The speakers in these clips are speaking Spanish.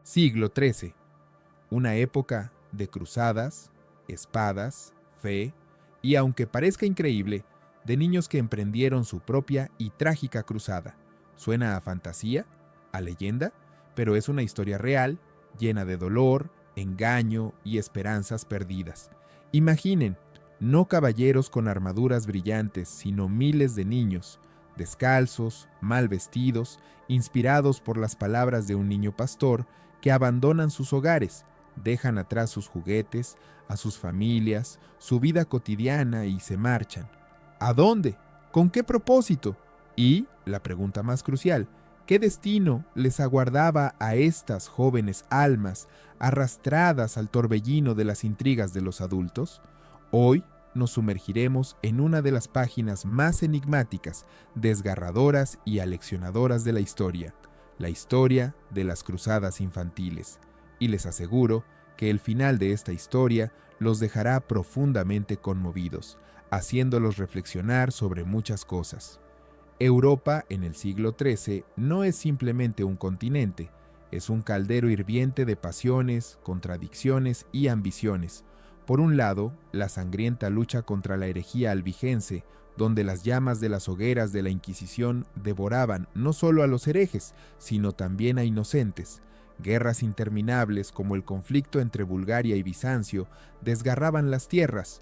Siglo XIII, una época de cruzadas, espadas, fe y, aunque parezca increíble, de niños que emprendieron su propia y trágica cruzada. Suena a fantasía, a leyenda, pero es una historia real, llena de dolor, engaño y esperanzas perdidas. Imaginen, no caballeros con armaduras brillantes, sino miles de niños, descalzos, mal vestidos, inspirados por las palabras de un niño pastor, que abandonan sus hogares, dejan atrás sus juguetes, a sus familias, su vida cotidiana y se marchan. ¿A dónde? ¿Con qué propósito? Y, la pregunta más crucial, ¿qué destino les aguardaba a estas jóvenes almas arrastradas al torbellino de las intrigas de los adultos? Hoy nos sumergiremos en una de las páginas más enigmáticas, desgarradoras y aleccionadoras de la historia de las cruzadas infantiles. Y les aseguro que el final de esta historia los dejará profundamente conmovidos, haciéndolos reflexionar sobre muchas cosas. Europa en el siglo XIII no es simplemente un continente, es un caldero hirviente de pasiones, contradicciones y ambiciones. Por un lado, la sangrienta lucha contra la herejía albigense, donde las llamas de las hogueras de la Inquisición devoraban no solo a los herejes, sino también a inocentes. Guerras interminables como el conflicto entre Bulgaria y Bizancio desgarraban las tierras.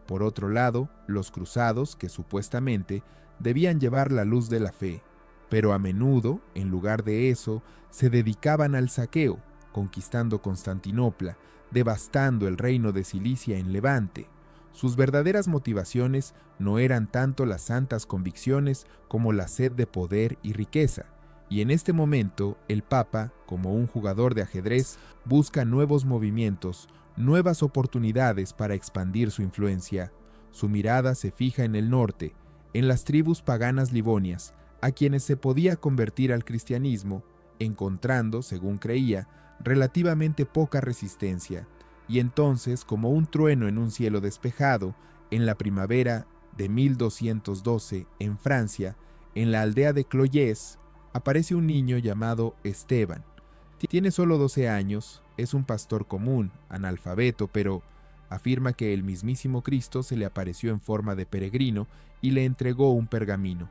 Por otro lado, los cruzados, que supuestamente debían llevar la luz de la fe, pero a menudo, en lugar de eso, se dedicaban al saqueo, conquistando Constantinopla, devastando el reino de Cilicia en Levante. Sus verdaderas motivaciones no eran tanto las santas convicciones como la sed de poder y riqueza. Y en este momento, el Papa, como un jugador de ajedrez, busca nuevos movimientos, nuevas oportunidades para expandir su influencia. Su mirada se fija en el norte, en las tribus paganas livonias, a quienes se podía convertir al cristianismo, encontrando, según creía, relativamente poca resistencia. Y entonces, como un trueno en un cielo despejado, en la primavera de 1212, en Francia, en la aldea de Cloyes, aparece un niño llamado Esteban. Tiene solo 12 años, es un pastor común, analfabeto, pero afirma que el mismísimo Cristo se le apareció en forma de peregrino y le entregó un pergamino,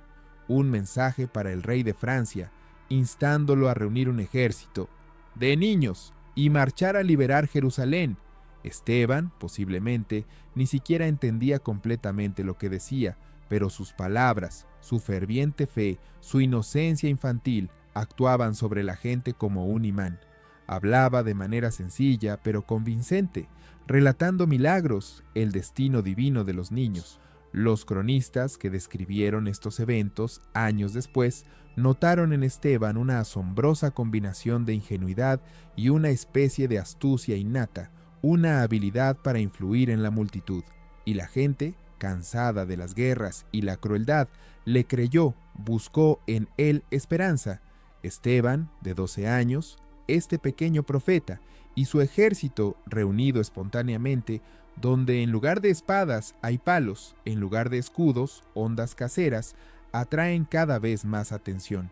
un mensaje para el rey de Francia, instándolo a reunir un ejército de niños y marchar a liberar Jerusalén. Esteban, posiblemente, ni siquiera entendía completamente lo que decía, pero sus palabras, su ferviente fe, su inocencia infantil, actuaban sobre la gente como un imán. Hablaba de manera sencilla, pero convincente, relatando milagros, el destino divino de los niños. Los cronistas que describieron estos eventos años después notaron en Esteban una asombrosa combinación de ingenuidad y una especie de astucia innata, una habilidad para influir en la multitud. Y la gente, cansada de las guerras y la crueldad, le creyó, buscó en él esperanza. Esteban, de 12 años, este pequeño profeta, y su ejército, reunido espontáneamente, donde en lugar de espadas hay palos, en lugar de escudos, hondas caseras, atraen cada vez más atención.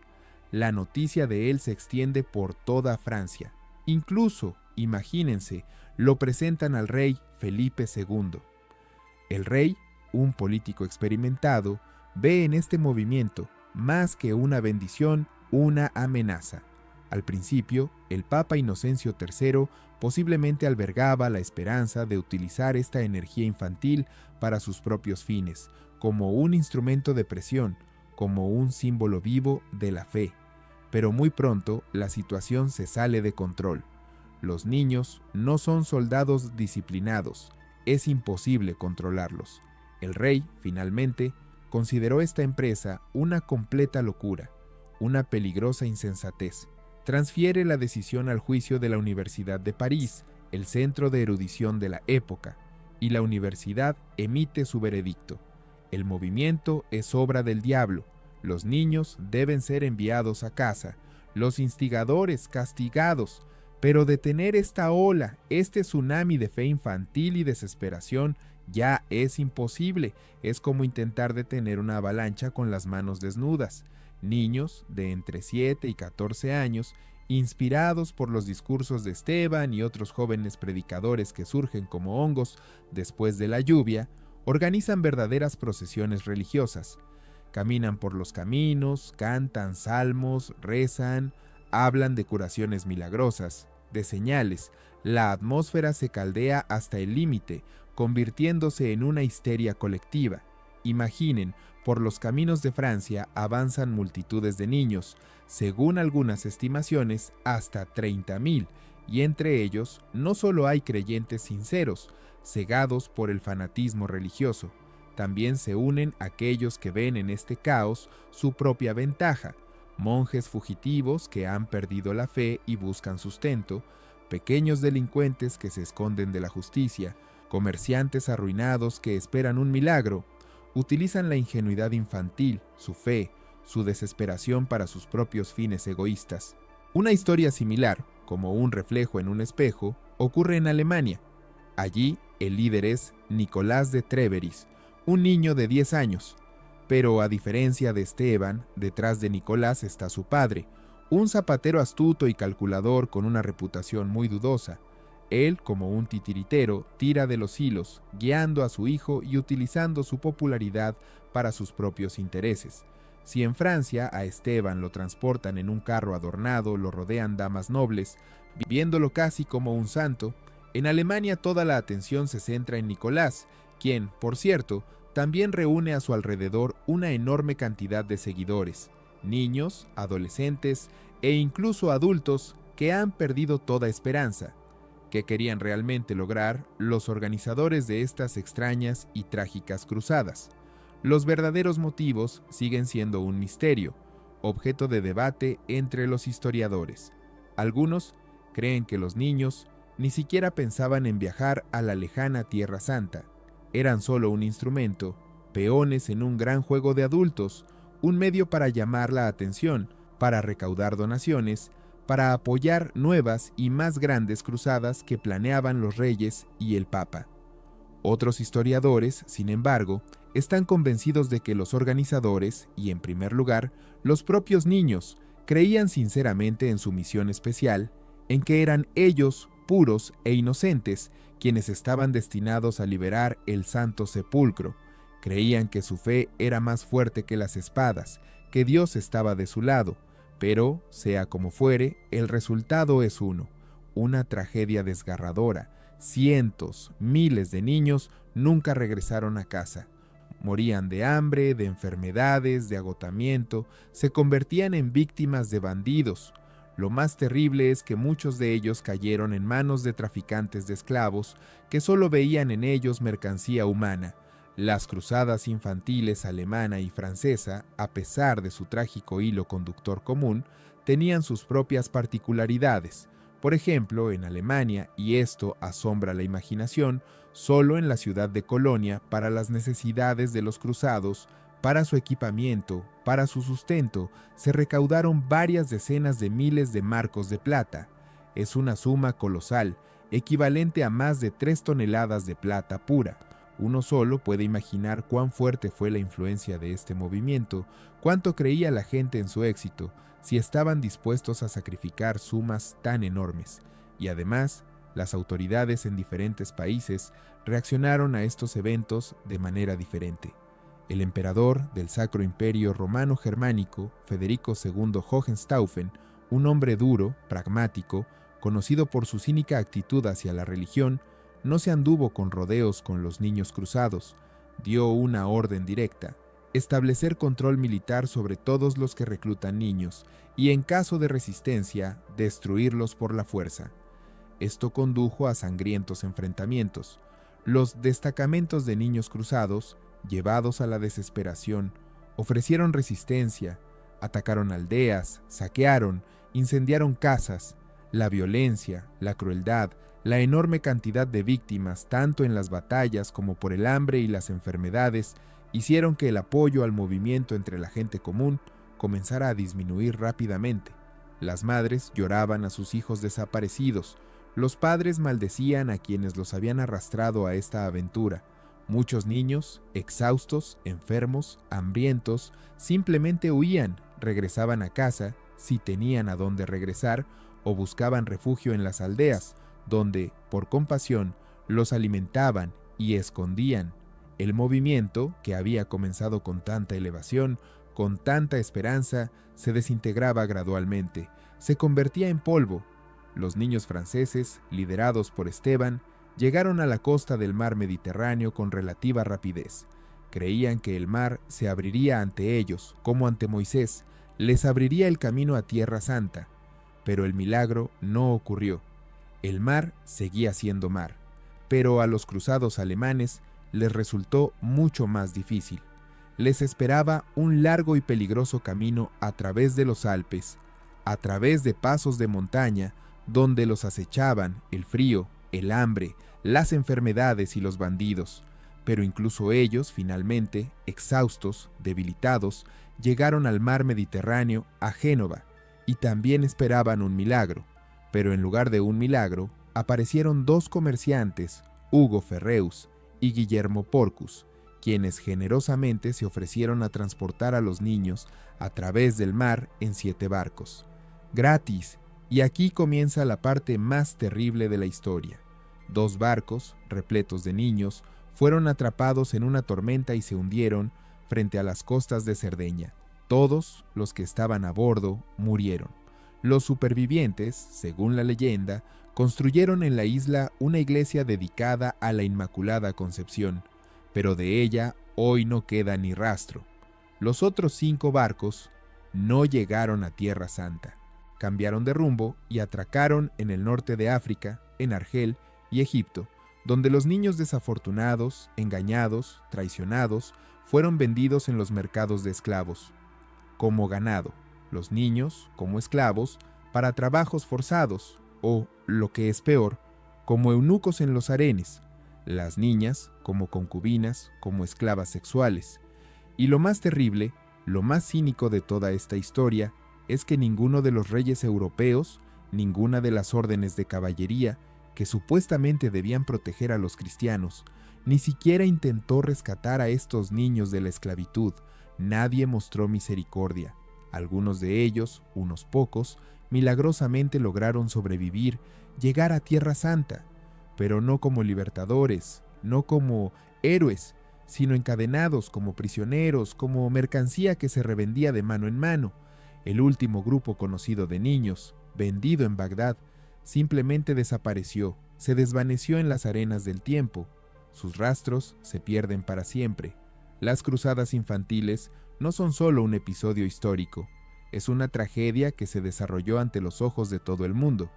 La noticia de él se extiende por toda Francia. Incluso, imagínense, lo presentan al rey Felipe II. El rey, un político experimentado, ve en este movimiento, más que una bendición, una amenaza. Al principio, el Papa Inocencio III posiblemente albergaba la esperanza de utilizar esta energía infantil para sus propios fines, como un instrumento de presión, como un símbolo vivo de la fe. Pero muy pronto la situación se sale de control. Los niños no son soldados disciplinados, es imposible controlarlos. El rey, finalmente, consideró esta empresa una completa locura, una peligrosa insensatez. Transfiere la decisión al juicio de la Universidad de París, el centro de erudición de la época, y la universidad emite su veredicto. El movimiento es obra del diablo, los niños deben ser enviados a casa, los instigadores castigados, pero detener esta ola, este tsunami de fe infantil y desesperación, ya es imposible. Es como intentar detener una avalancha con las manos desnudas. Niños de entre 7 y 14 años Inspirados por los discursos de Esteban y otros jóvenes predicadores que surgen como hongos después de la lluvia, organizan verdaderas procesiones religiosas. Caminan por los caminos, cantan salmos, rezan, hablan de curaciones milagrosas, de señales. La atmósfera se caldea hasta el límite, convirtiéndose en una histeria colectiva. Imaginen, por los caminos de Francia avanzan multitudes de niños, según algunas estimaciones, hasta 30,000, y entre ellos no solo hay creyentes sinceros, cegados por el fanatismo religioso, también se unen aquellos que ven en este caos su propia ventaja, monjes fugitivos que han perdido la fe y buscan sustento, pequeños delincuentes que se esconden de la justicia, comerciantes arruinados que esperan un milagro, utilizan la ingenuidad infantil, su fe, su desesperación para sus propios fines egoístas. Una historia similar, como un reflejo en un espejo, ocurre en Alemania. Allí, el líder es Nicolás de Treveris, un niño de 10 años. Pero a diferencia de Esteban, detrás de Nicolás está su padre, un zapatero astuto y calculador con una reputación muy dudosa. Él, como un titiritero, tira de los hilos, guiando a su hijo y utilizando su popularidad para sus propios intereses. Si en Francia a Esteban lo transportan en un carro adornado, lo rodean damas nobles, viviéndolo casi como un santo, en Alemania toda la atención se centra en Nicolás, quien, por cierto, también reúne a su alrededor una enorme cantidad de seguidores, niños, adolescentes e incluso adultos que han perdido toda esperanza. ¿Qué querían realmente lograr los organizadores de estas extrañas y trágicas cruzadas? Los verdaderos motivos siguen siendo un misterio, objeto de debate entre los historiadores. Algunos creen que los niños ni siquiera pensaban en viajar a la lejana Tierra Santa. Eran solo un instrumento, peones en un gran juego de adultos, un medio para llamar la atención, para recaudar donaciones, para apoyar nuevas y más grandes cruzadas que planeaban los reyes y el papa. Otros historiadores, sin embargo, están convencidos de que los organizadores, y en primer lugar, los propios niños, creían sinceramente en su misión especial, en que eran ellos, puros e inocentes, quienes estaban destinados a liberar el Santo Sepulcro. Creían que su fe era más fuerte que las espadas, que Dios estaba de su lado, pero, sea como fuere, el resultado es uno, una tragedia desgarradora. Cientos, miles de niños nunca regresaron a casa. Morían de hambre, de enfermedades, de agotamiento, se convertían en víctimas de bandidos. Lo más terrible es que muchos de ellos cayeron en manos de traficantes de esclavos que solo veían en ellos mercancía humana. Las cruzadas infantiles alemana y francesa, a pesar de su trágico hilo conductor común, tenían sus propias particularidades. Por ejemplo, en Alemania, y esto asombra la imaginación, solo en la ciudad de Colonia, para las necesidades de los cruzados, para su equipamiento, para su sustento, se recaudaron varias decenas de miles de marcos de plata. Es una suma colosal, equivalente a más de 3 toneladas de plata pura. Uno solo puede imaginar cuán fuerte fue la influencia de este movimiento, cuánto creía la gente en su éxito, si estaban dispuestos a sacrificar sumas tan enormes. Y además, las autoridades en diferentes países reaccionaron a estos eventos de manera diferente. El emperador del Sacro Imperio Romano Germánico, Federico II Hohenstaufen, un hombre duro, pragmático, conocido por su cínica actitud hacia la religión, no se anduvo con rodeos con los niños cruzados. Dio una orden directa: establecer control militar sobre todos los que reclutan niños y, en caso de resistencia, destruirlos por la fuerza. Esto condujo a sangrientos enfrentamientos. Los destacamentos de niños cruzados, llevados a la desesperación, ofrecieron resistencia, atacaron aldeas, saquearon, incendiaron casas. La violencia, la crueldad, la enorme cantidad de víctimas, tanto en las batallas como por el hambre y las enfermedades, hicieron que el apoyo al movimiento entre la gente común comenzara a disminuir rápidamente. Las madres lloraban a sus hijos desaparecidos, los padres maldecían a quienes los habían arrastrado a esta aventura. Muchos niños, exhaustos, enfermos, hambrientos, simplemente huían, regresaban a casa, si tenían a dónde regresar o buscaban refugio en las aldeas, donde, por compasión, los alimentaban y escondían. El movimiento, que había comenzado con tanta elevación, con tanta esperanza, se desintegraba gradualmente, se convertía en polvo. Los niños franceses, liderados por Esteban, llegaron a la costa del mar Mediterráneo con relativa rapidez. Creían que el mar se abriría ante ellos, como ante Moisés, les abriría el camino a Tierra Santa. Pero el milagro no ocurrió. El mar seguía siendo mar, pero a los cruzados alemanes les resultó mucho más difícil. Les esperaba un largo y peligroso camino a través de los Alpes, a través de pasos de montaña, donde los acechaban el frío, el hambre, las enfermedades y los bandidos. Pero incluso ellos, finalmente, exhaustos, debilitados, llegaron al mar Mediterráneo, a Génova, y también esperaban un milagro. Pero en lugar de un milagro, aparecieron dos comerciantes, Hugo Ferreus y Guillermo Porcus, quienes generosamente se ofrecieron a transportar a los niños a través del mar en 7 barcos. Gratis, y aquí comienza la parte más terrible de la historia. 2 barcos, repletos de niños, fueron atrapados en una tormenta y se hundieron frente a las costas de Cerdeña. Todos los que estaban a bordo murieron. Los supervivientes, según la leyenda, construyeron en la isla una iglesia dedicada a la Inmaculada Concepción, pero de ella hoy no queda ni rastro. Los otros 5 barcos no llegaron a Tierra Santa. Cambiaron de rumbo y atracaron en el norte de África, en Argel y Egipto, donde los niños desafortunados, engañados, traicionados, fueron vendidos en los mercados de esclavos, como ganado, los niños como esclavos para trabajos forzados, o, lo que es peor, como eunucos en los harenes, las niñas como concubinas, como esclavas sexuales. Y lo más terrible, lo más cínico de toda esta historia, es que ninguno de los reyes europeos, ninguna de las órdenes de caballería, que supuestamente debían proteger a los cristianos, ni siquiera intentó rescatar a estos niños de la esclavitud. Nadie mostró misericordia. Algunos de ellos, unos pocos, milagrosamente lograron sobrevivir, llegar a Tierra Santa, pero no como libertadores, no como héroes, sino encadenados como prisioneros, como mercancía que se revendía de mano en mano. El último grupo conocido de niños, vendido en Bagdad, simplemente desapareció, se desvaneció en las arenas del tiempo. Sus rastros se pierden para siempre. Las cruzadas infantiles no son solo un episodio histórico, es una tragedia que se desarrolló ante los ojos de todo el mundo,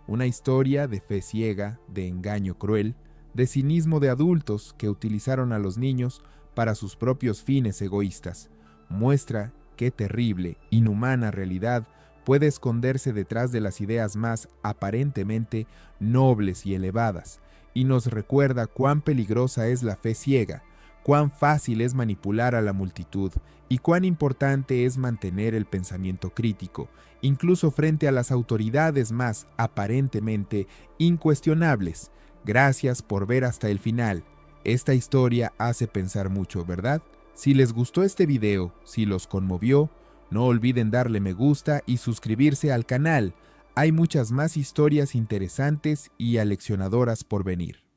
una historia de fe ciega, de engaño cruel, de cinismo de adultos que utilizaron a los niños para sus propios fines egoístas. Muestra qué terrible, inhumana realidad puede esconderse detrás de las ideas más aparentemente nobles y elevadas, y nos recuerda cuán peligrosa es la fe ciega, cuán fácil es manipular a la multitud y cuán importante es mantener el pensamiento crítico, incluso frente a las autoridades más aparentemente incuestionables. Gracias por ver hasta el final. Esta historia hace pensar mucho, ¿verdad? Si les gustó este video, si los conmovió, no olviden darle me gusta y suscribirse al canal. Hay muchas más historias interesantes y aleccionadoras por venir.